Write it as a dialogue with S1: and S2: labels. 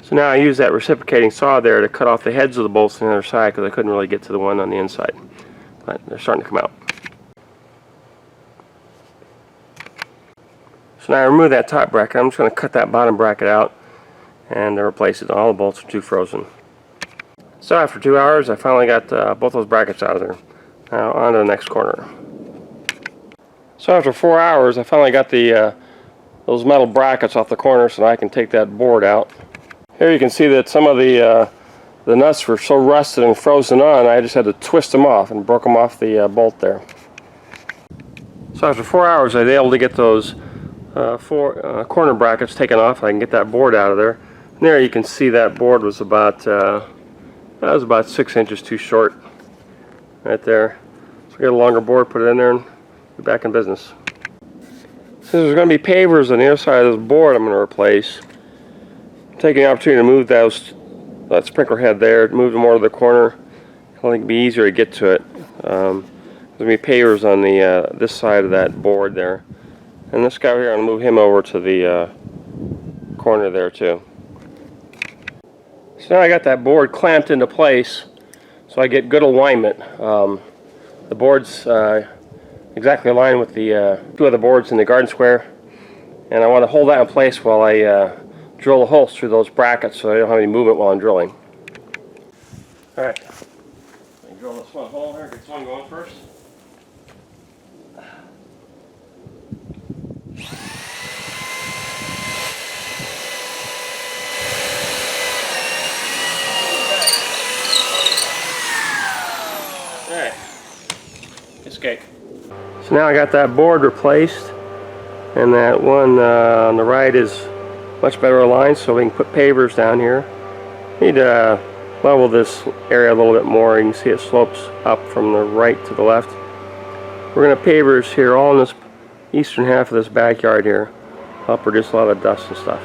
S1: So now I use that reciprocating saw there to cut off the heads of the bolts on the other side because I couldn't really get to the one on the inside. But they're starting to come out. So now I remove that top bracket. I'm just going to cut that bottom bracket out and replace it. All the bolts are too frozen. So after 2 hours I finally got both those brackets out of there. Now on to the next corner. So after 4 hours I finally got those metal brackets off the corner so I can take that board out. Here you can see that some of the nuts were so rusted and frozen on I just had to twist them off and broke them off the bolt there. So after 4 hours I was able to get those four corner brackets taken off. I can get that board out of there. And there you can see that board was about 6 inches too short right there. So get a longer board, put it in there, and be back in business. Since there's going to be pavers on the other side of this board I'm going to replace, I'm taking the opportunity to move that sprinkler head there, move them more to the corner. I think it'd be easier to get to it. There's going to be pavers on this side of that board there. And this guy here, I'm going to move him over to the corner there too. So now I got that board clamped into place so I get good alignment. The board's exactly aligned with the two other boards in the garden square, and I want to hold that in place while I drill the holes through those brackets so I don't have any movement while I'm drilling. Alright, I can drill this one hole here, get this one going first. Alright, escape. So now I got that board replaced, and that one on the right is much better aligned, so we can put pavers down here. Need to level this area a little bit more. You can see it slopes up from the right to the left. We're going to pavers here all in this eastern half of this backyard here. Help reduce a lot of dust and stuff.